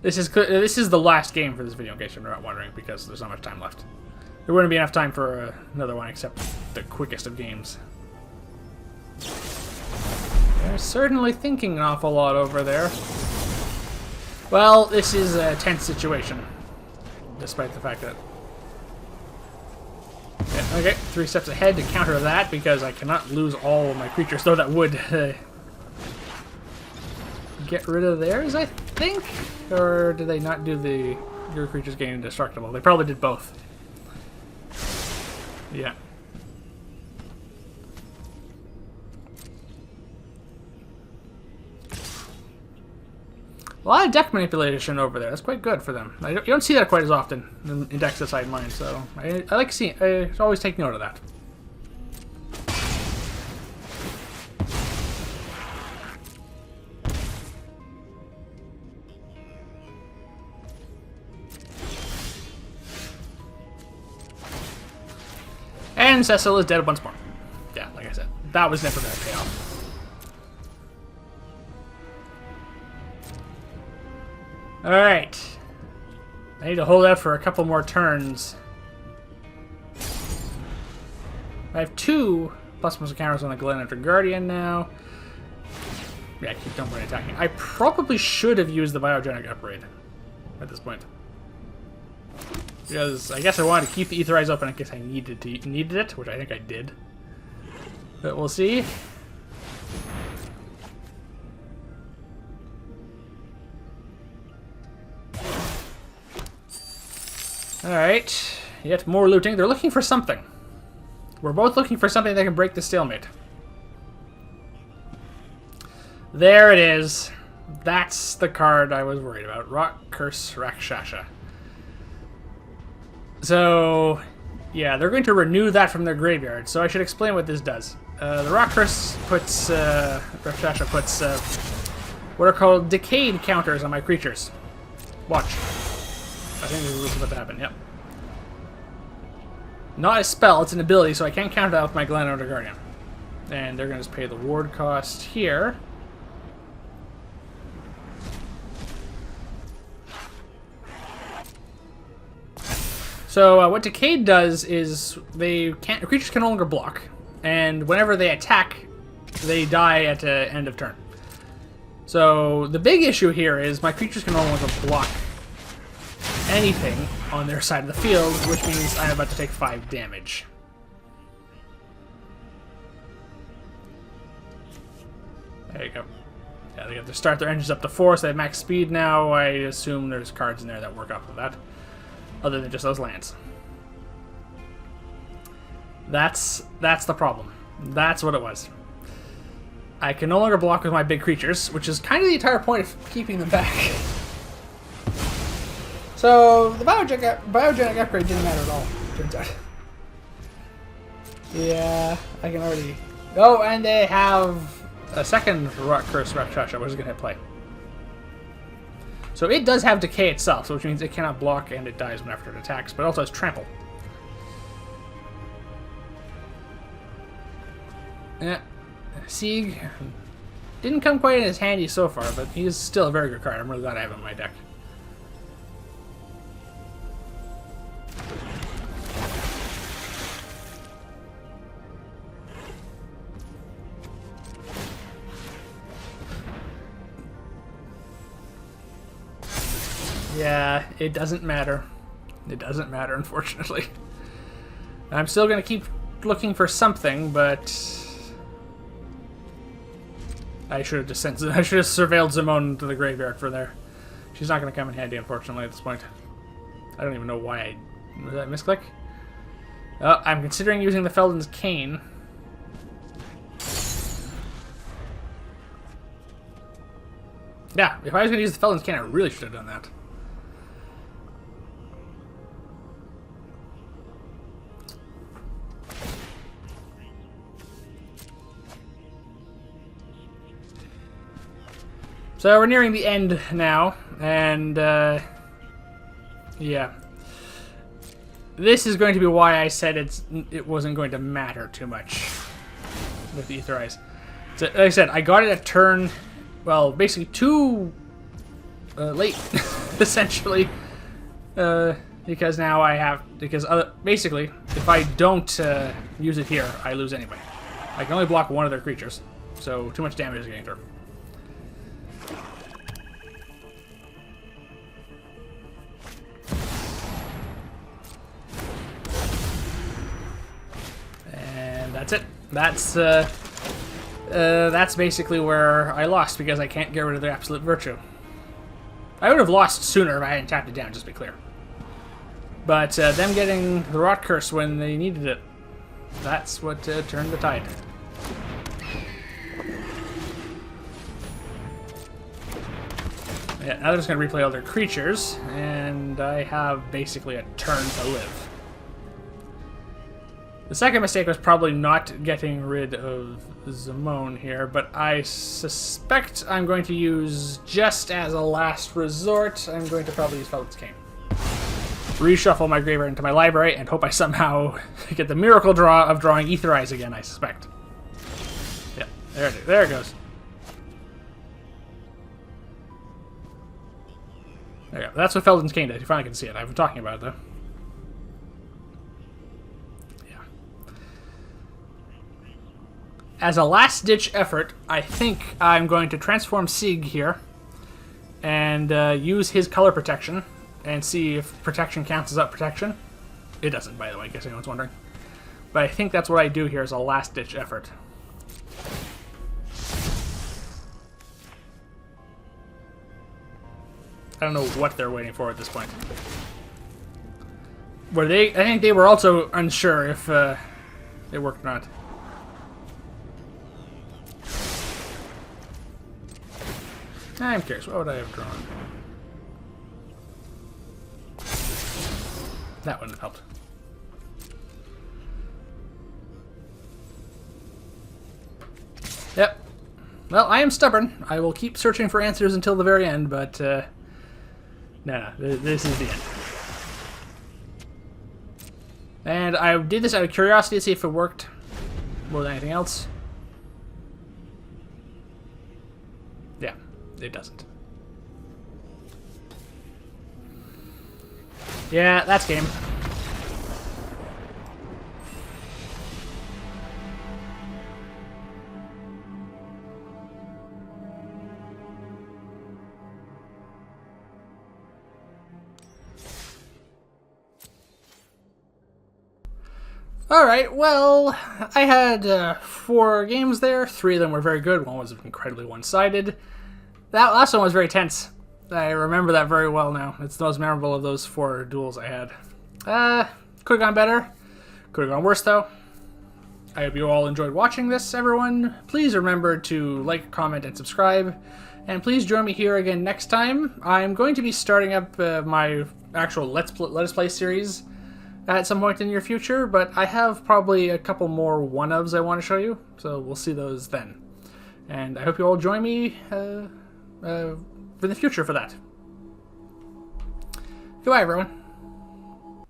This is the last game for this video, in case you're not wondering, because there's not much time left. There wouldn't be enough time for another one, except the quickest of games. They're certainly thinking an awful lot over there. Well, this is a tense situation, despite the fact that... Yeah, okay, 3 steps ahead to counter that, because I cannot lose all of my creatures, though that would get rid of theirs, I think? Or did they not do your creatures getting indestructible? They probably did both. Yeah. A lot of deck manipulation over there. That's quite good for them. You don't see that quite as often in decks aside mine, so I like seeing. I always take note of that. And Cecil is dead once more. Yeah, like I said, that was never going to pay off. Alright. I need to hold out for a couple more turns. I have 2 plus counters on the Glenafter Guardian now. Yeah, don't worry attacking. I probably should have used the Biogenic Upgrade at this point. Because I guess I wanted to keep the Ether Eyes open in case I needed it, which I think I did. But we'll see. Alright, yet more looting. They're looking for something. We're both looking for something that can break the stalemate. There it is. That's the card I was worried about. Rock Curse Rakshasha. So, yeah, they're going to renew that from their graveyard, so I should explain what this does. The Rock Curse puts, Rakshasha puts, what are called decayed counters on my creatures. Watch. I think this is about to happen, yep. Not a spell, it's an ability, so I can't counter that with my Glenafter Guardian. And they're going to just pay the ward cost here. So what Decayed does is creatures can no longer block, and whenever they attack, they die at the end of turn. So the big issue here is my creatures can no longer block anything on their side of the field, which means I'm about to take 5 damage. There you go. Yeah, they get to start their engines up to 4, so they have max speed now. I assume there's cards in there that work off of that, other than just those lands. That's the problem. That's what it was. I can no longer block with my big creatures, which is kind of the entire point of keeping them back. So the biogenic upgrade didn't matter at all, turns out. Yeah, I can already... Oh, and they have a second Rock Curse Rakshasha, which is going to hit play. So it does have Decay itself, so which means it cannot block and it dies when after it attacks, but it also has Trample. Yeah, Sieg didn't come quite as handy so far, but he is still a very good card. I'm really glad I have him in my deck. Yeah, it doesn't matter. It doesn't matter, unfortunately. I'm still going to keep looking for something, but I should have just sent. I should have surveilled Zimone to the graveyard for there. She's not going to come in handy, unfortunately, at this point. I don't even know why I... Was that a misclick? Oh, I'm considering using the Felden's Cane. Yeah, if I was going to use the Felden's Cane, I really should have done that. So we're nearing the end now, and yeah. This is going to be why I said it wasn't going to matter too much with the Aether Eyes. So, like I said, I got it at turn, well, basically too late, essentially, because now I have, basically, if I don't use it here, I lose anyway. I can only block one of their creatures, so too much damage is getting through. That's it. That's basically where I lost, because I can't get rid of the Absolute Virtue. I would have lost sooner if I hadn't tapped it down, just to be clear. But them getting the Rot Curse when they needed it, that's what turned the tide. Yeah, now they're just going to replay all their creatures, and I have basically a turn to live. The second mistake was probably not getting rid of Zimone here, but I suspect I'm going to use, just as a last resort, I'm going to probably use Felden's Cane. Reshuffle my graveyard into my library and hope I somehow get the miracle draw of drawing Aether Eyes again, I suspect. Yeah, there it goes. There you go. That's what Felden's Cane does. You finally can see it. I've been talking about it, though. As a last-ditch effort, I think I'm going to transform Sieg here and use his color protection and see if protection cancels out protection. It doesn't, by the way, in case anyone's wondering. But I think that's what I do here as a last-ditch effort. I don't know what they're waiting for at this point. I think they were also unsure if it worked or not. I'm curious, what would I have drawn? That wouldn't have helped. Yep. Well, I am stubborn. I will keep searching for answers until the very end, but no, this is the end. And I did this out of curiosity to see if it worked more than anything else. Yeah. It doesn't. Yeah, that's game. Alright, well, I had 4 games there. 3 of them were very good. One was incredibly one-sided. That last one was very tense. I remember that very well now. It's the most memorable of those 4 duels I had. Could have gone better. Could have gone worse, though. I hope you all enjoyed watching this, everyone. Please remember to like, comment, and subscribe. And please join me here again next time. I'm going to be starting up my actual Let's Play series at some point in the near future, but I have probably a couple more one-ofs I want to show you, so we'll see those then. And I hope you all join me for the future for that. Goodbye, everyone.